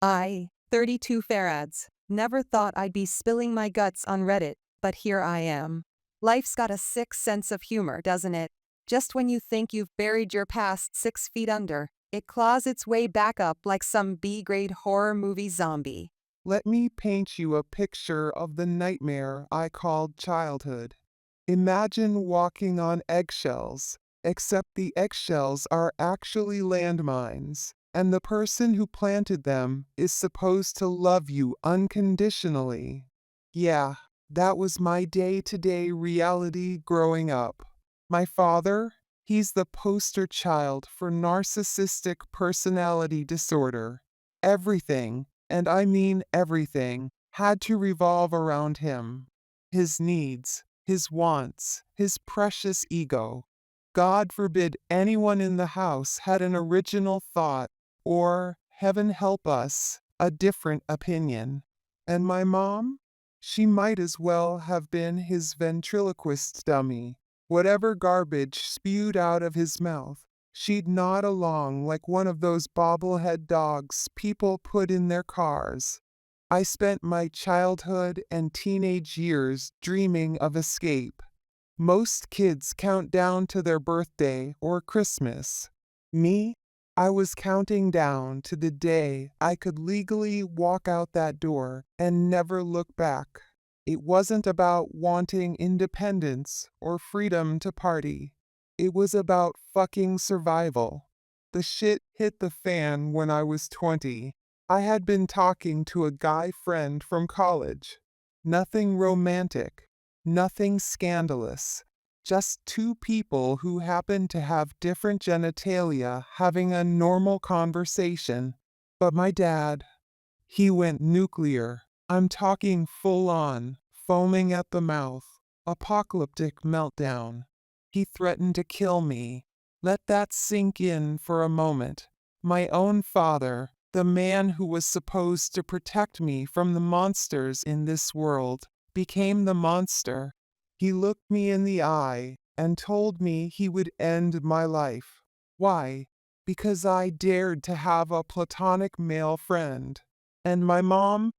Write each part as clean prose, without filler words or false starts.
I, 32 feuds, never thought I'd be spilling my guts on Reddit, but here I am. Life's got a sick sense of humor, doesn't it? Just when you think you've buried your past 6 feet under, it claws its way back up like some B-grade horror movie zombie. Let me paint you a picture of the nightmare I called childhood. Imagine walking on eggshells, except the eggshells are actually landmines, and the person who planted them is supposed to love you unconditionally. Yeah, that was my day-to-day reality growing up. My father, he's the poster child for narcissistic personality disorder. Everything, and I mean everything, had to revolve around him. His needs, his wants, his precious ego. God forbid anyone in the house had an original thought, or, heaven help us, a different opinion. And my mom? She might as well have been his ventriloquist dummy. Whatever garbage spewed out of his mouth, she'd nod along like one of those bobblehead dogs people put in their cars. I spent my childhood and teenage years dreaming of escape. Most kids count down to their birthday or Christmas. Me? I was counting down to the day I could legally walk out that door and never look back. It wasn't about wanting independence or freedom to party. It was about fucking survival. The shit hit the fan when I was 20. I had been talking to a guy friend from college. Nothing romantic, nothing scandalous. Just two people who happened to have different genitalia having a normal conversation. But my dad, he went nuclear. I'm talking full on, foaming at the mouth, apocalyptic meltdown. He threatened to kill me. Let that sink in for a moment. My own father, the man who was supposed to protect me from the monsters in this world, became the monster. He looked me in the eye and told me he would end my life. Why? Because I dared to have a platonic male friend. And my mom?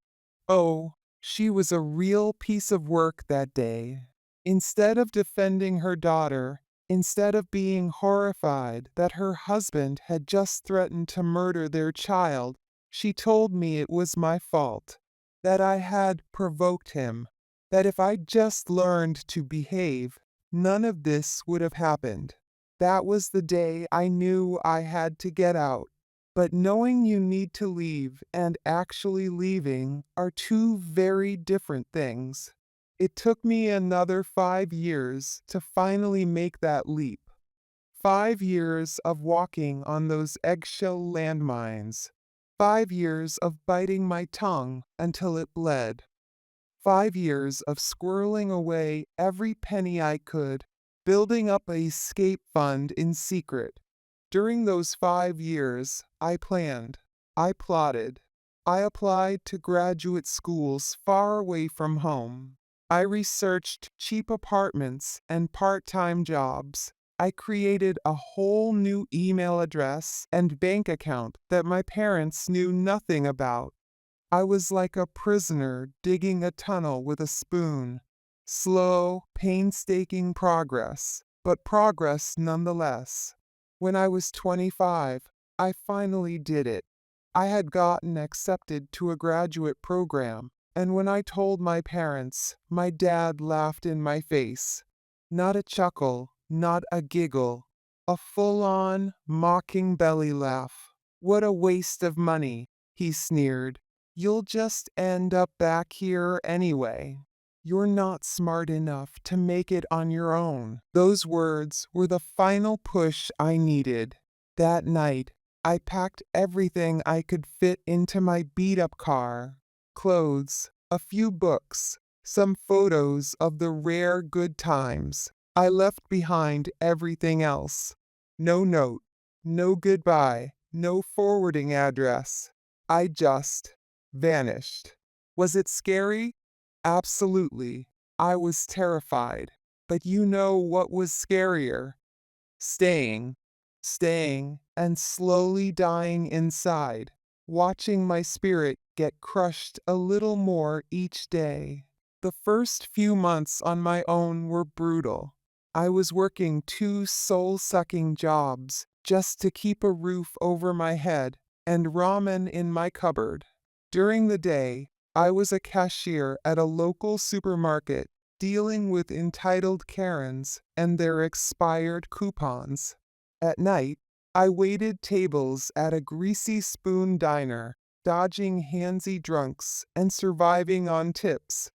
Oh, she was a real piece of work that day. Instead of defending her daughter, instead of being horrified that her husband had just threatened to murder their child, she told me it was my fault, that I had provoked him, that if I just learned to behave, none of this would have happened. That was the day I knew I had to get out. But knowing you need to leave and actually leaving are two very different things. It took me another 5 years to finally make that leap. 5 years of walking on those eggshell landmines. 5 years of biting my tongue until it bled. 5 years of squirreling away every penny I could, building up a escape fund in secret. During those 5 years, I planned, I plotted, I applied to graduate schools far away from home. I researched cheap apartments and part-time jobs. I created a whole new email address and bank account that my parents knew nothing about. I was like a prisoner digging a tunnel with a spoon. Slow, painstaking progress, but progress nonetheless. When I was 25, I finally did it. I had gotten accepted to a graduate program, and when I told my parents, my dad laughed in my face. Not a chuckle, not a giggle. A full-on, mocking belly laugh. What a waste of money, he sneered. You'll just end up back here anyway. You're not smart enough to make it on your own. Those words were the final push I needed. That night, I packed everything I could fit into my beat-up car. Clothes, a few books, some photos of the rare good times. I left behind everything else. No note, no goodbye, no forwarding address. I just vanished. Was it scary? Absolutely. I was terrified. But you know what was scarier? Staying, and slowly dying inside. watching my spirit get crushed a little more each day. The first few months on my own were brutal. I was working two soul-sucking jobs just to keep a roof over my head and ramen in my cupboard. During the day, I was a cashier at a local supermarket, dealing with entitled Karens and their expired coupons. At night, I waited tables at a greasy spoon diner, dodging handsy drunks and surviving on tips.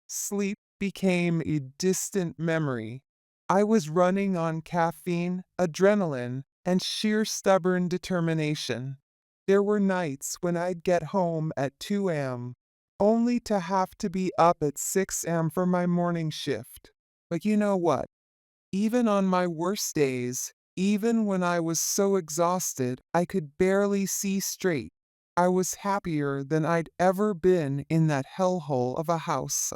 Sleep became a distant memory. I was running on caffeine, adrenaline, and sheer stubborn determination. There were nights when I'd get home at 2 a.m., only to have to be up at 6 a.m. for my morning shift. But you know what? Even on my worst days, even when I was so exhausted I could barely see straight, I was happier than I'd ever been in that hellhole of a house.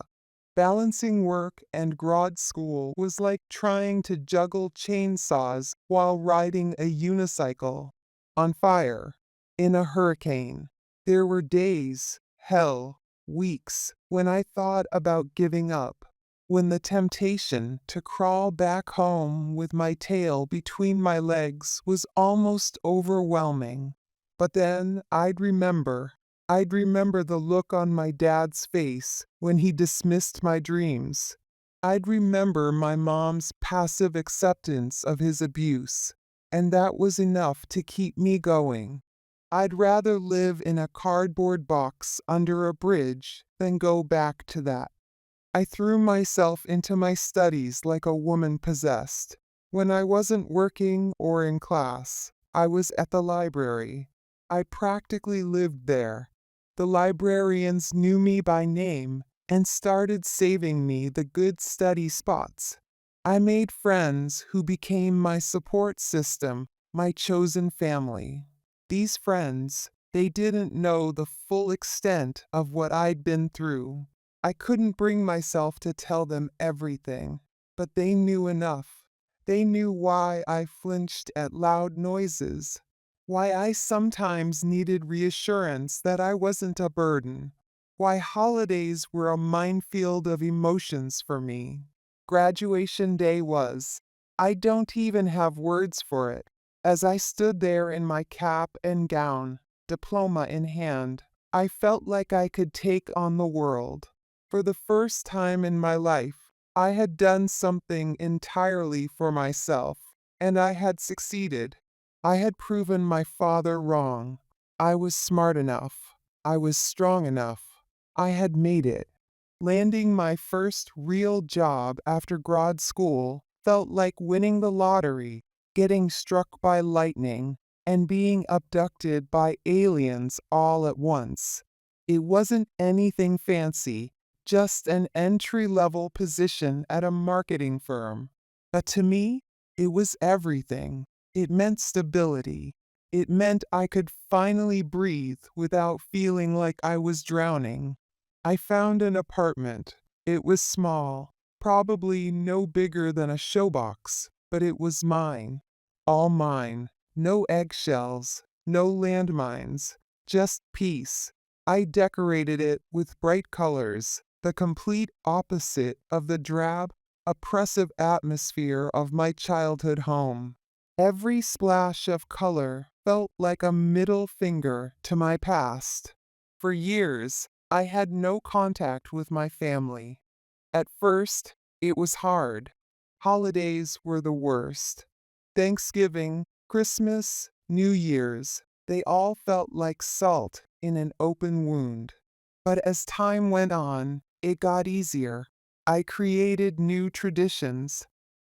Balancing work and grad school was like trying to juggle chainsaws while riding a unicycle. On fire. In a hurricane. There were days, hell, weeks, when I thought about giving up. When the temptation to crawl back home with my tail between my legs was almost overwhelming. But then I'd remember the look on my dad's face when he dismissed my dreams. I'd remember my mom's passive acceptance of his abuse, and that was enough to keep me going. I'd rather live in a cardboard box under a bridge than go back to that. I threw myself into my studies like a woman possessed. When I wasn't working or in class, I was at the library. I practically lived there. The librarians knew me by name and started saving me the good study spots. I made friends who became my support system, my chosen family. These friends, they didn't know the full extent of what I'd been through. I couldn't bring myself to tell them everything, but they knew enough. They knew why I flinched at loud noises, why I sometimes needed reassurance that I wasn't a burden, why holidays were a minefield of emotions for me. Graduation day was. I don't even have words for it. As I stood there in my cap and gown, diploma in hand, I felt like I could take on the world. For the first time in my life, I had done something entirely for myself, and I had succeeded. I had proven my father wrong. I was smart enough. I was strong enough. I had made it. Landing my first real job after grad school felt like winning the lottery, getting struck by lightning, and being abducted by aliens all at once. It wasn't anything fancy, just an entry-level position at a marketing firm. But to me, it was everything. It meant stability. It meant I could finally breathe without feeling like I was drowning. I found an apartment. It was small, probably no bigger than a showbox, but it was mine. All mine. No eggshells, no landmines, just peace. I decorated it with bright colors, the complete opposite of the drab, oppressive atmosphere of my childhood home. Every splash of color felt like a middle finger to my past. For years, I had no contact with my family. At first, it was hard. Holidays were the worst. Thanksgiving, Christmas, New Year's, they all felt like salt in an open wound. But as time went on, it got easier. I created new traditions.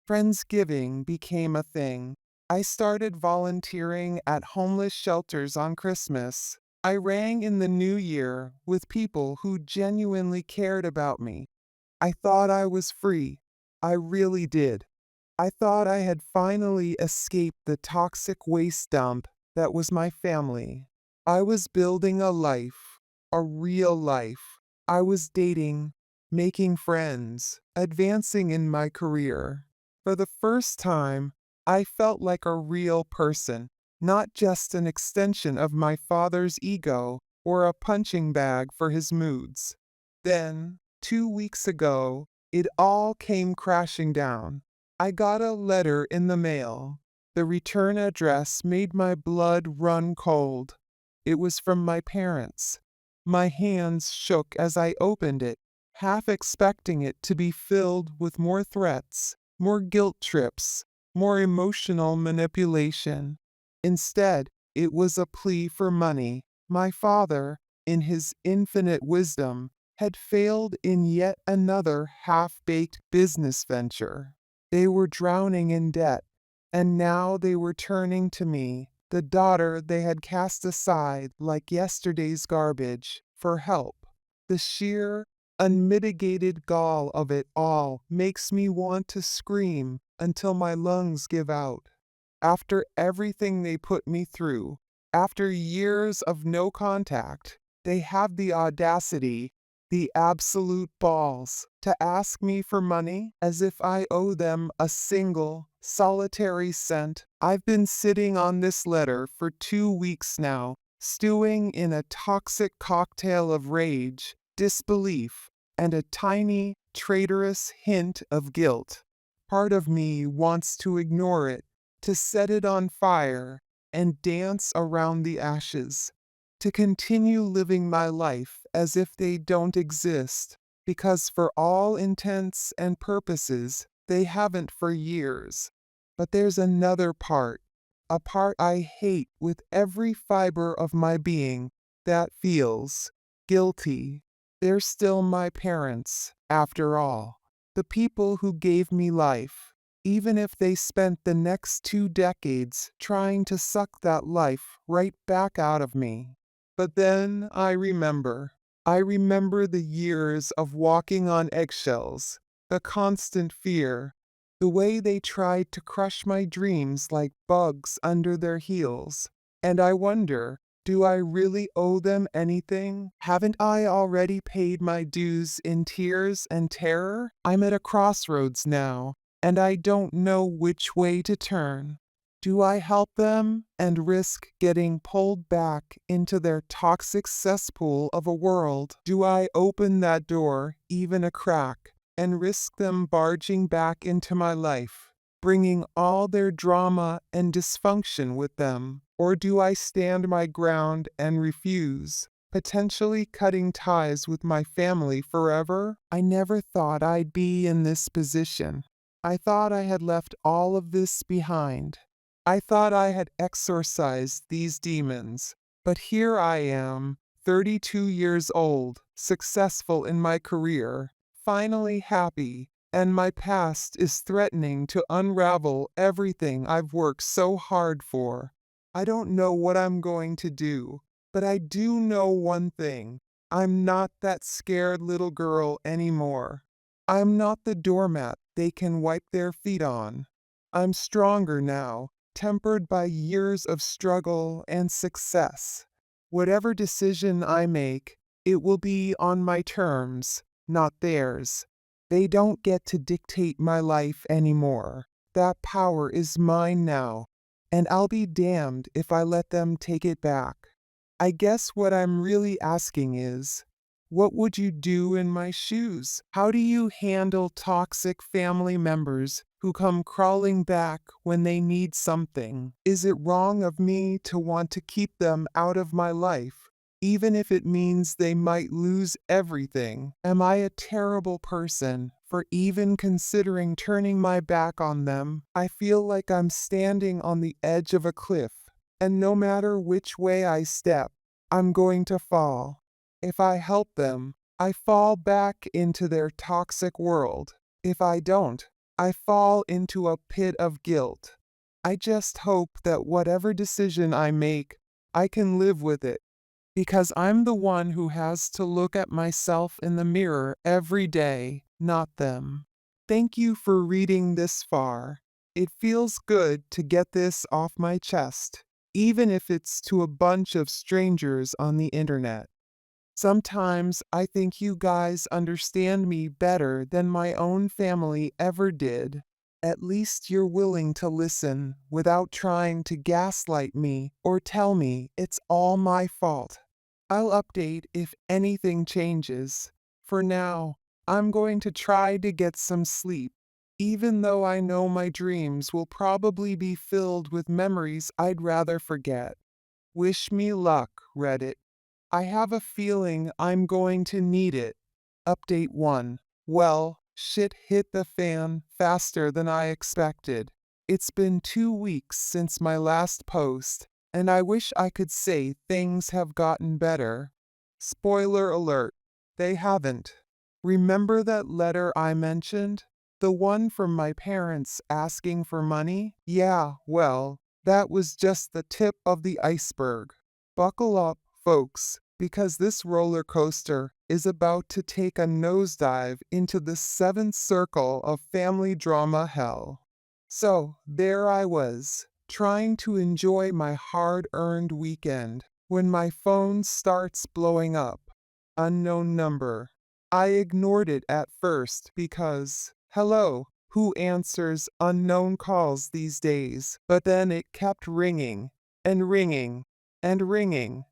Friendsgiving became a thing. I started volunteering at homeless shelters on Christmas. I rang in the new year with people who genuinely cared about me. I thought I was free. I really did. I thought I had finally escaped the toxic waste dump that was my family. I was building a life, a real life. I was dating, making friends, advancing in my career. For the first time, I felt like a real person, not just an extension of my father's ego or a punching bag for his moods. Then, 2 weeks ago, it all came crashing down. I got a letter in the mail. The return address made my blood run cold. It was from my parents. My hands shook as I opened it, half expecting it to be filled with more threats, more guilt trips, more emotional manipulation. Instead, it was a plea for money. My father, in his infinite wisdom, had failed in yet another half-baked business venture. They were drowning in debt, and now they were turning to me, the daughter they had cast aside like yesterday's garbage, for help. The sheer, unmitigated gall of it all makes me want to scream until my lungs give out. After everything they put me through, after years of no contact, they have the audacity, the absolute balls, to ask me for money as if I owe them a single, solitary cent. I've been sitting on this letter for 2 weeks now, stewing in a toxic cocktail of rage, disbelief, and a tiny, traitorous hint of guilt. Part of me wants to ignore it, to set it on fire and dance around the ashes, to continue living my life as if they don't exist, because for all intents and purposes, they haven't for years. But there's another part, a part I hate with every fiber of my being, that feels guilty. They're still my parents, after all, the people who gave me life, even if they spent the next 2 decades trying to suck that life right back out of me. But then I remember. I remember the years of walking on eggshells, the constant fear, the way they tried to crush my dreams like bugs under their heels. And I wonder, do I really owe them anything? Haven't I already paid my dues in tears and terror? I'm at a crossroads now, and I don't know which way to turn. Do I help them and risk getting pulled back into their toxic cesspool of a world? Do I open that door, even a crack, and risk them barging back into my life, bringing all their drama and dysfunction with them? Or do I stand my ground and refuse, potentially cutting ties with my family forever? I never thought I'd be in this position. I thought I had left all of this behind. I thought I had exorcised these demons. But here I am, 32 years old, successful in my career, finally happy, and my past is threatening to unravel everything I've worked so hard for. I don't know what I'm going to do, but I do know one thing. I'm not that scared little girl anymore. I'm not the doormat they can wipe their feet on. I'm stronger now, tempered by years of struggle and success. Whatever decision I make, it will be on my terms, not theirs. They don't get to dictate my life anymore. That power is mine now, and I'll be damned if I let them take it back. I guess what I'm really asking is, what would you do in my shoes? How do you handle toxic family members who come crawling back when they need something? Is it wrong of me to want to keep them out of my life, even if it means they might lose everything? Am I a terrible person for even considering turning my back on them? I feel like I'm standing on the edge of a cliff, and no matter which way I step, I'm going to fall. If I help them, I fall back into their toxic world. If I don't, I fall into a pit of guilt. I just hope that whatever decision I make, I can live with it, because I'm the one who has to look at myself in the mirror every day, not them. Thank you for reading this far. It feels good to get this off my chest, even if it's to a bunch of strangers on the internet. Sometimes I think you guys understand me better than my own family ever did. At least you're willing to listen without trying to gaslight me or tell me it's all my fault. I'll update if anything changes. For now, I'm going to try to get some sleep, even though I know my dreams will probably be filled with memories I'd rather forget. Wish me luck, Reddit. I have a feeling I'm going to need it. Update 1. Well, shit hit the fan faster than I expected. It's been 2 weeks since my last post, and I wish I could say things have gotten better. Spoiler alert, they haven't. Remember that letter I mentioned? The one from my parents asking for money? Yeah, well, that was just the tip of the iceberg. Buckle up, folks, because this roller coaster is about to take a nosedive into the seventh circle of family drama hell. So, there I was, trying to enjoy my hard earned weekend, when my phone starts blowing up. Unknown number. I ignored it at first because, hello, who answers unknown calls these days? But then it kept ringing, and ringing, and ringing,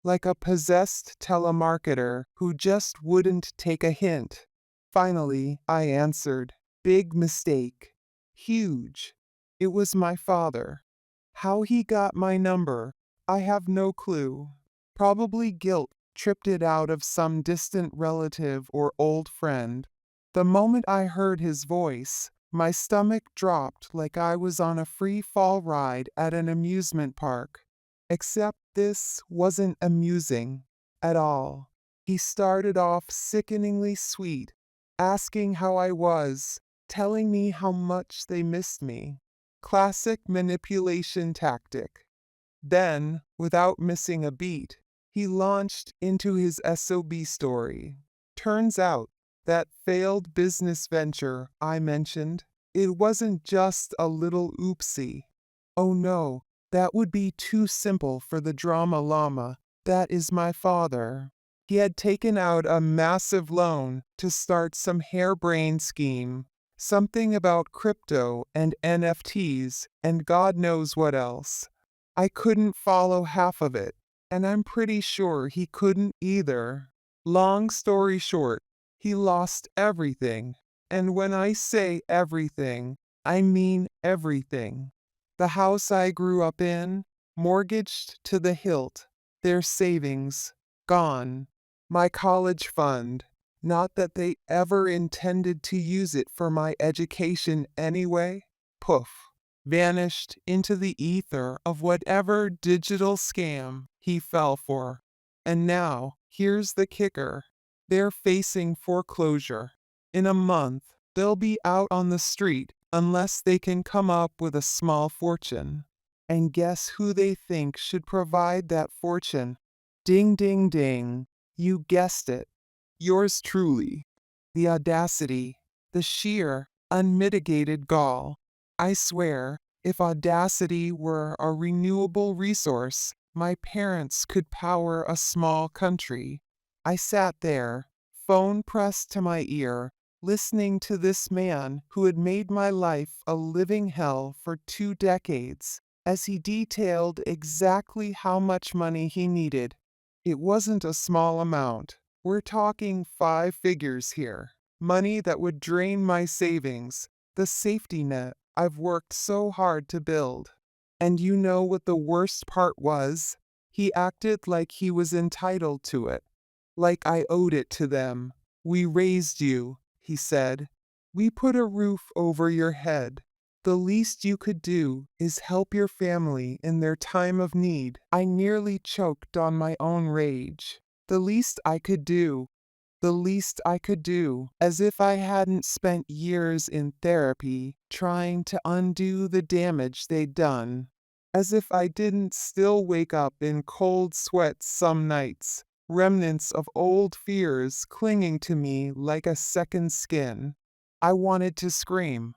like a possessed telemarketer who just wouldn't take a hint. Finally, I answered. Big mistake. Huge. It was my father. How he got my number, I have no clue. Probably guilt tripped it out of some distant relative or old friend. The moment I heard his voice, my stomach dropped like I was on a free fall ride at an amusement park. Except this wasn't amusing at all. He started off sickeningly sweet, asking how I was, telling me how much they missed me. Classic manipulation tactic. Then, without missing a beat, he launched into his SOB story. Turns out, that failed business venture I mentioned, it wasn't just a little oopsie. Oh no, that would be too simple for the drama llama. That is my father. He had taken out a massive loan to start some harebrained scheme. Something about crypto and NFTs and God knows what else. I couldn't follow half of it, and I'm pretty sure he couldn't either. Long story short, he lost everything. And when I say everything, I mean everything. The house I grew up in, mortgaged to the hilt, their savings, gone. My college fund, not that they ever intended to use it for my education anyway, poof, vanished into the ether of whatever digital scam he fell for. And now, here's the kicker. They're facing foreclosure. In a month, they'll be out on the street unless they can come up with a small fortune. And guess who they think should provide that fortune? Ding, ding, ding. You guessed it. Yours truly. The audacity, the sheer, unmitigated gall. I swear, if audacity were a renewable resource, my parents could power a small country. I sat there, phone pressed to my ear, listening to this man who had made my life a living hell for 2 decades, as he detailed exactly how much money he needed. It wasn't a small amount. We're talking 5 figures here. Money that would drain my savings, the safety net I've worked so hard to build. And you know what the worst part was? He acted like he was entitled to it. Like I owed it to them. We raised you, he said. We put a roof over your head. The least you could do is help your family in their time of need. I nearly choked on my own rage. The least I could do. The least I could do, as if I hadn't spent years in therapy trying to undo the damage they'd done. As if I didn't still wake up in cold sweats some nights, remnants of old fears clinging to me like a second skin. I wanted to scream.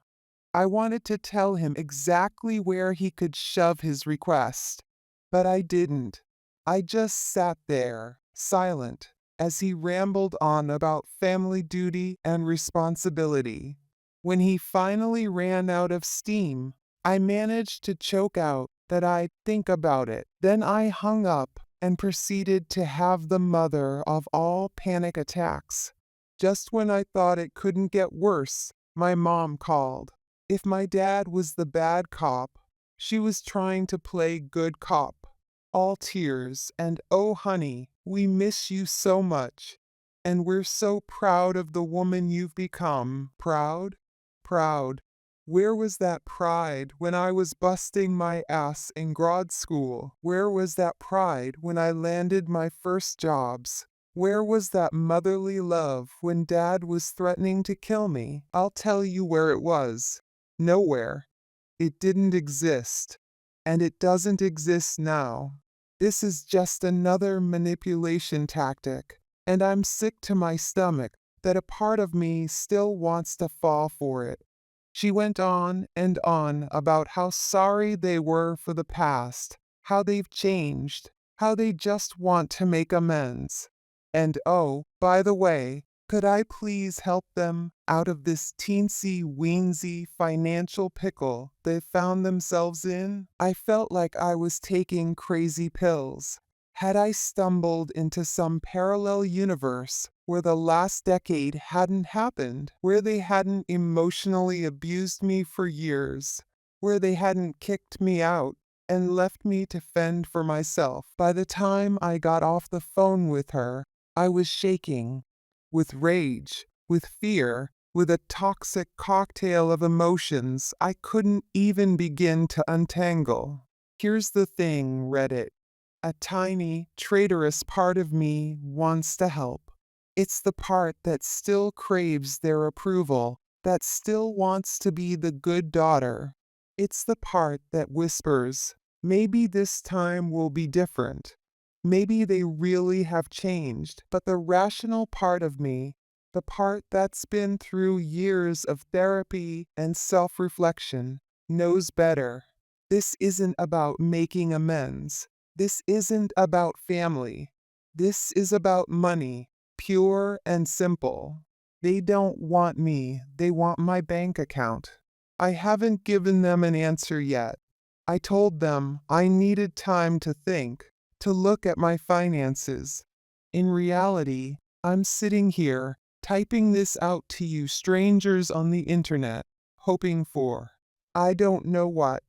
I wanted to tell him exactly where he could shove his request. But I didn't. I just sat there, silent, as he rambled on about family duty and responsibility. When he finally ran out of steam, I managed to choke out that I'd think about it. Then I hung up and proceeded to have the mother of all panic attacks. Just when I thought it couldn't get worse, my mom called. If my dad was the bad cop, she was trying to play good cop. All tears and oh honey, we miss you so much. And we're so proud of the woman you've become. Proud? Proud. Where was that pride when I was busting my ass in grad school? Where was that pride when I landed my first jobs? Where was that motherly love when Dad was threatening to kill me? I'll tell you where it was. Nowhere. It didn't exist. And it doesn't exist now. This is just another manipulation tactic. And I'm sick to my stomach that a part of me still wants to fall for it. She went on and on about how sorry they were for the past, how they've changed, how they just want to make amends. And oh, by the way, could I please help them out of this teensy-weensy financial pickle they found themselves in? I felt like I was taking crazy pills. Had I stumbled into some parallel universe where the last decade hadn't happened, where they hadn't emotionally abused me for years, where they hadn't kicked me out and left me to fend for myself? By the time I got off the phone with her, I was shaking with rage, with fear, with a toxic cocktail of emotions I couldn't even begin to untangle. Here's the thing, Reddit. A tiny, traitorous part of me wants to help. It's the part that still craves their approval, that still wants to be the good daughter. It's the part that whispers, maybe this time will be different. Maybe they really have changed. But the rational part of me, the part that's been through years of therapy and self-reflection, knows better. This isn't about making amends. This isn't about family. This is about money, pure and simple. They don't want me, they want my bank account. I haven't given them an answer yet. I told them I needed time to think, to look at my finances. In reality, I'm sitting here, typing this out to you strangers on the internet, hoping for, I don't know what.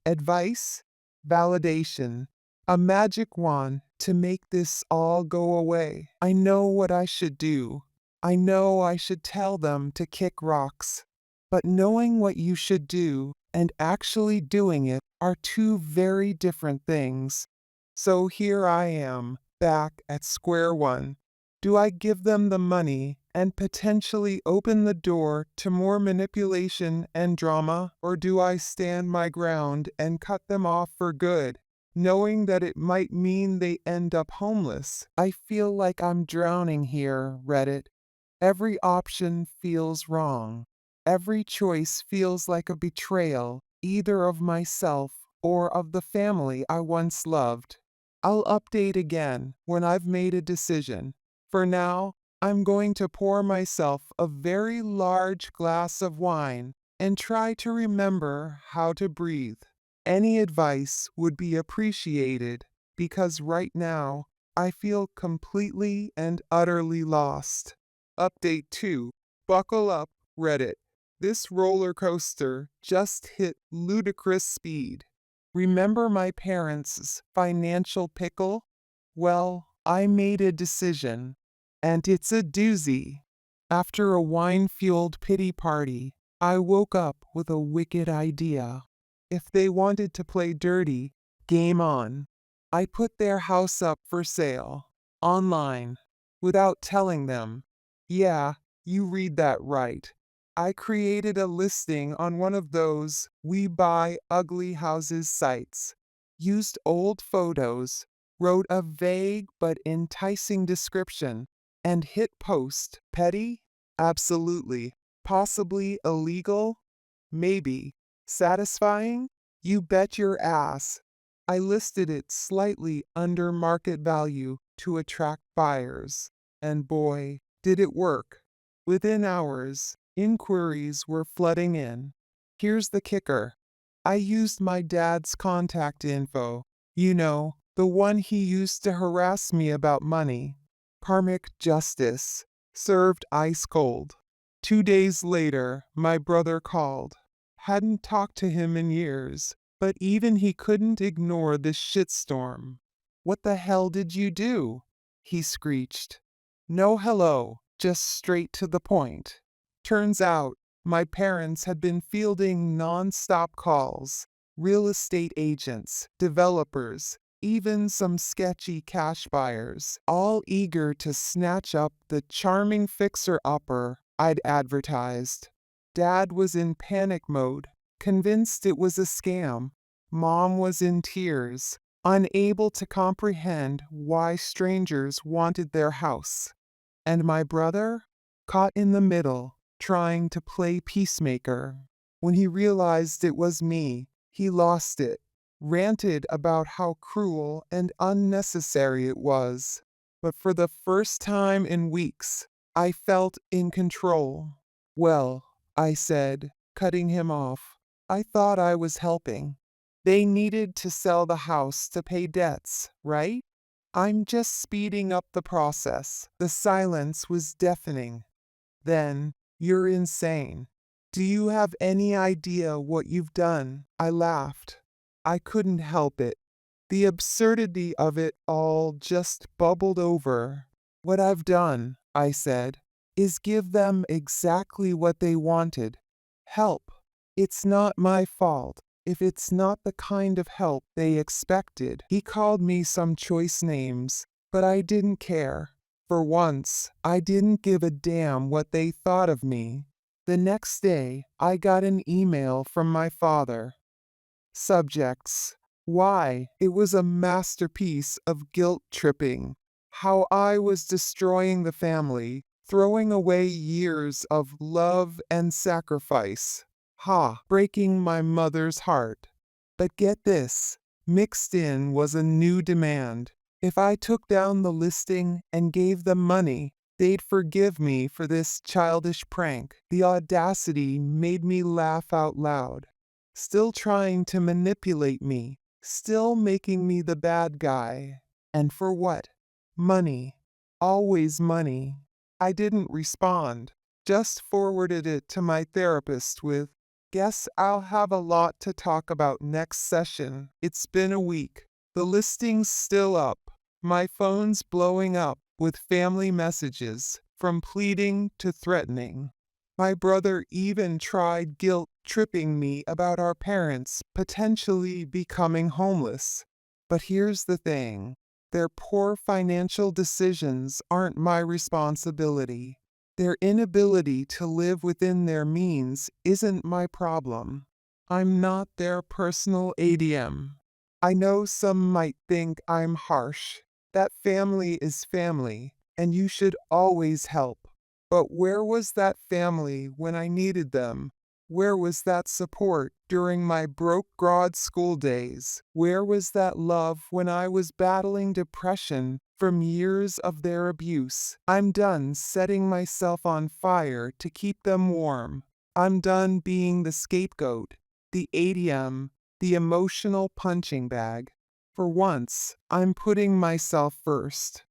Advice? Validation. A magic wand to make this all go away. I know what I should do. I know I should tell them to kick rocks. But knowing what you should do and actually doing it are two very different things. So here I am, back at square one. Do I give them the money and potentially open the door to more manipulation and drama, or do I stand my ground and cut them off for good, knowing that it might mean they end up homeless? I feel like I'm drowning here, Reddit. Every option feels wrong. Every choice feels like a betrayal, either of myself or of the family I once loved. I'll update again when I've made a decision. For now, I'm going to pour myself a very large glass of wine and try to remember how to breathe. Any advice would be appreciated because right now I feel completely and utterly lost. Update 2. Buckle up, Reddit. This roller coaster just hit ludicrous speed. Remember my parents' financial pickle? Well, I made a decision, and it's a doozy. After a wine-fueled pity party, I woke up with a wicked idea. If they wanted to play dirty, game on. I put their house up for sale, online, without telling them. Yeah, you read that right. I created a listing on one of those we buy ugly houses sites, used old photos, wrote a vague but enticing description, and hit post. Petty? Absolutely. Possibly illegal? Maybe. Satisfying? You bet your ass. I listed it slightly under market value to attract buyers. And boy, did it work. Within hours, Inquiries were flooding in. Here's the kicker. I used my dad's contact info. You know, the one he used to harass me about money. Karmic justice. Served ice cold. 2 days later, my brother called. Hadn't talked to him in years, but even he couldn't ignore this shitstorm. What the hell did you do? He screeched. No hello, just straight to the point. Turns out, my parents had been fielding non-stop calls. Real estate agents, developers, even some sketchy cash buyers, all eager to snatch up the charming fixer-upper I'd advertised. Dad was in panic mode, convinced it was a scam. Mom was in tears, unable to comprehend why strangers wanted their house. And my brother? Caught in the middle, trying to play peacemaker. When he realized it was me, he lost it, ranted about how cruel and unnecessary it was. But for the first time in weeks, I felt in control. Well, I said, cutting him off, I thought I was helping. They needed to sell the house to pay debts, right? I'm just speeding up the process. The silence was deafening. Then, you're insane. Do you have any idea what you've done? I laughed. I couldn't help it. The absurdity of it all just bubbled over. What I've done, I said, is give them exactly what they wanted. Help. It's not my fault if it's not the kind of help they expected. He called me some choice names, but I didn't care. For once, I didn't give a damn what they thought of me. The next day, I got an email from my father. Subjects. Why? It was a masterpiece of guilt tripping. How I was destroying the family, throwing away years of love and sacrifice. Ha! Breaking my mother's heart. But get this, mixed in was a new demand. If I took down the listing and gave them money, they'd forgive me for this childish prank. The audacity made me laugh out loud. Still trying to manipulate me, still making me the bad guy. And for what? Money. Always money. I didn't respond, just forwarded it to my therapist with, guess I'll have a lot to talk about next session. It's been a week. The listing's still up. My phone's blowing up with family messages, from pleading to threatening. My brother even tried guilt tripping me about our parents potentially becoming homeless. But here's the thing. Their poor financial decisions aren't my responsibility. Their inability to live within their means isn't my problem. I'm not their personal ATM. I know some might think I'm harsh. That family is family, and you should always help. But where was that family when I needed them? Where was that support during my broke grad school days? Where was that love when I was battling depression from years of their abuse? I'm done setting myself on fire to keep them warm. I'm done being the scapegoat, the ATM, the emotional punching bag. For once, I'm putting myself first.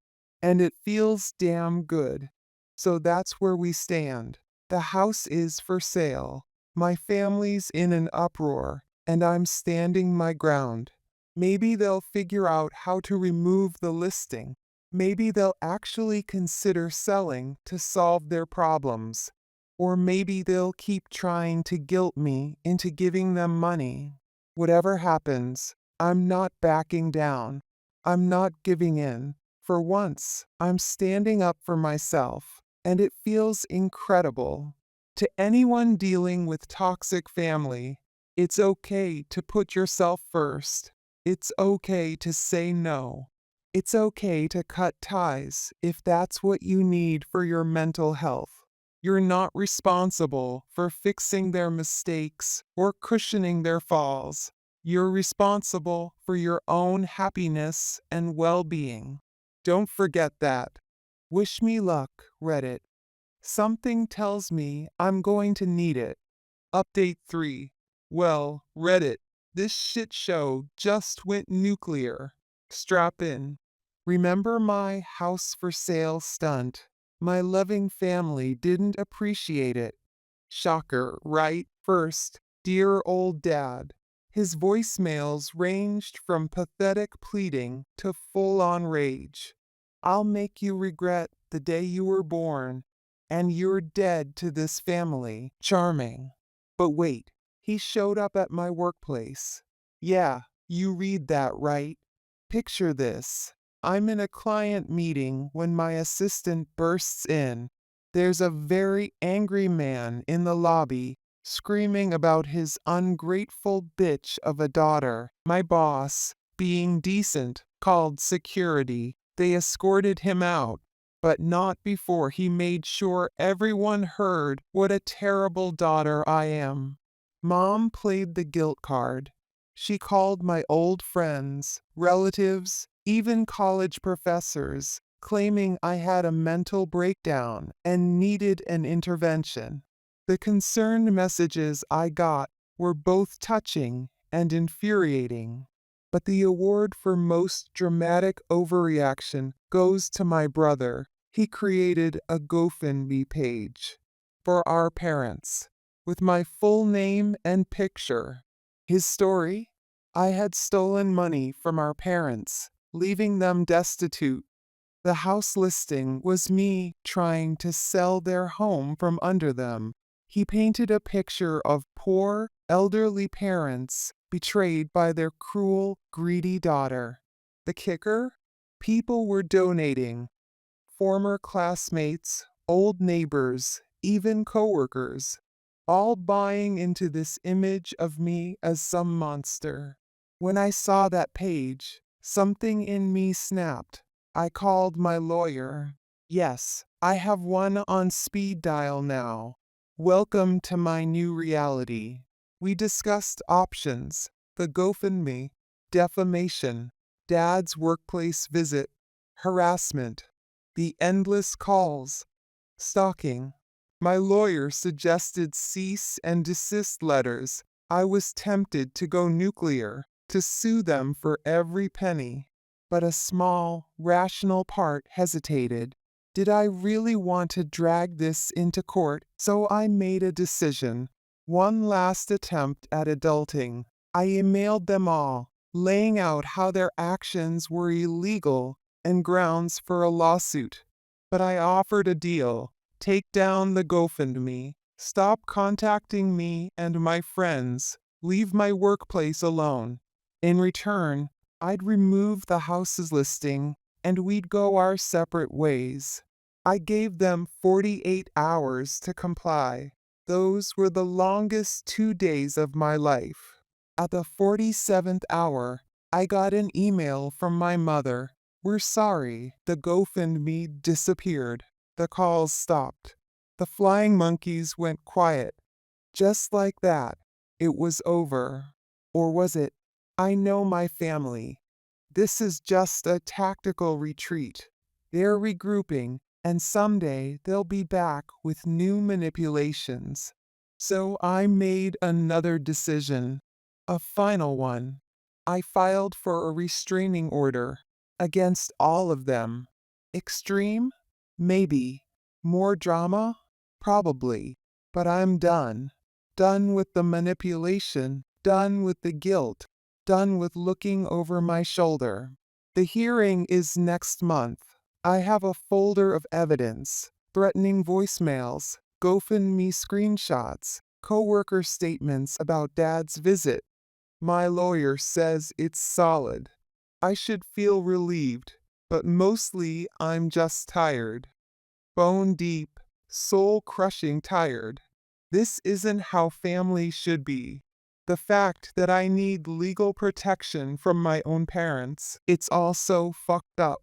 And it feels damn good. So that's where we stand. The house is for sale. My family's in an uproar, and I'm standing my ground. Maybe they'll figure out how to remove the listing. Maybe they'll actually consider selling to solve their problems. Or maybe they'll keep trying to guilt me into giving them money. Whatever happens, I'm not backing down. I'm not giving in. For once, I'm standing up for myself, and it feels incredible. To anyone dealing with toxic family, it's okay to put yourself first. It's okay to say no. It's okay to cut ties if that's what you need for your mental health. You're not responsible for fixing their mistakes or cushioning their falls. You're responsible for your own happiness and well-being. Don't forget that. Wish me luck, Reddit. Something tells me I'm going to need it. Update 3. Well, Reddit, this shit show just went nuclear. Strap in. Remember my house for sale stunt? My loving family didn't appreciate it. Shocker, right? First, dear old dad. His voicemails ranged from pathetic pleading to full on rage. I'll make you regret the day you were born, and you're dead to this family. Charming. But wait, he showed up at my workplace. Yeah, you read that right. Picture this. I'm in a client meeting when my assistant bursts in. There's a very angry man in the lobby, screaming about his ungrateful bitch of a daughter. My boss, being decent, called security. They escorted him out, but not before he made sure everyone heard what a terrible daughter I am. Mom played the guilt card. She called my old friends, relatives, even college professors, claiming I had a mental breakdown and needed an intervention. The concerned messages I got were both touching and infuriating. But the award for most dramatic overreaction goes to my brother. He created a GoFundMe page for our parents with my full name and picture. His story? I had stolen money from our parents, leaving them destitute. The house listing was me trying to sell their home from under them. He painted a picture of poor, elderly parents betrayed by their cruel, greedy daughter. The kicker? People were donating. Former classmates, old neighbors, even coworkers, all buying into this image of me as some monster. When I saw that page, something in me snapped. I called my lawyer. Yes, I have one on speed dial now. Welcome to my new reality. We discussed options, the GoFundMe, defamation, dad's workplace visit, harassment, the endless calls, stalking. My lawyer suggested cease and desist letters. I was tempted to go nuclear, to sue them for every penny. But a small, rational part hesitated. Did I really want to drag this into court? So I made a decision. One last attempt at adulting. I emailed them all, laying out how their actions were illegal and grounds for a lawsuit. But I offered a deal. Take down the GoFundMe. Stop contacting me and my friends. Leave my workplace alone. In return, I'd remove the house's listing and we'd go our separate ways. I gave them 48 hours to comply. Those were the longest 2 days of my life. At the 47th hour, I got an email from my mother. We're sorry, the GoFundMe disappeared. The calls stopped. The flying monkeys went quiet. Just like that, it was over. Or was it? I know my family. This is just a tactical retreat. They're regrouping, and someday they'll be back with new manipulations. So I made another decision, a final one. I filed for a restraining order against all of them. Extreme? Maybe. More drama? Probably. But I'm done. Done with the manipulation, done with the guilt, done with looking over my shoulder. The hearing is next month. I have a folder of evidence, threatening voicemails, GoFundMe screenshots, coworker statements about dad's visit. My lawyer says it's solid. I should feel relieved, but mostly I'm just tired. Bone deep, soul crushing tired. This isn't how family should be. The fact that I need legal protection from my own parents, it's all so fucked up.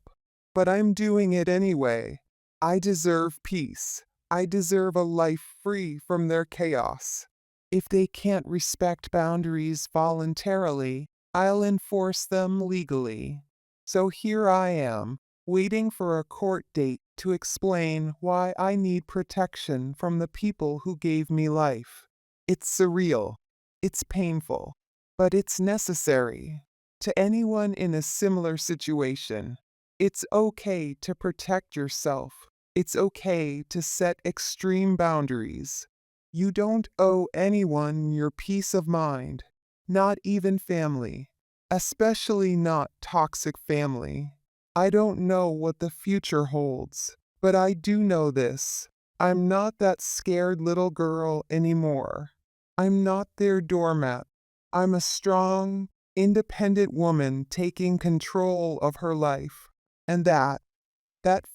But I'm doing it anyway. I deserve peace. I deserve a life free from their chaos. If they can't respect boundaries voluntarily, I'll enforce them legally. So here I am, waiting for a court date to explain why I need protection from the people who gave me life. It's surreal. It's painful. But it's necessary. To anyone in a similar situation, it's okay to protect yourself. It's okay to set extreme boundaries. You don't owe anyone your peace of mind, not even family, especially not toxic family. I don't know what the future holds, but I do know this. I'm not that scared little girl anymore. I'm not their doormat. I'm a strong, independent woman taking control of her life. And that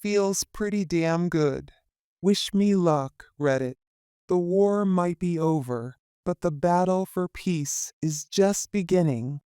feels pretty damn good. Wish me luck, Reddit. The war might be over, but the battle for peace is just beginning.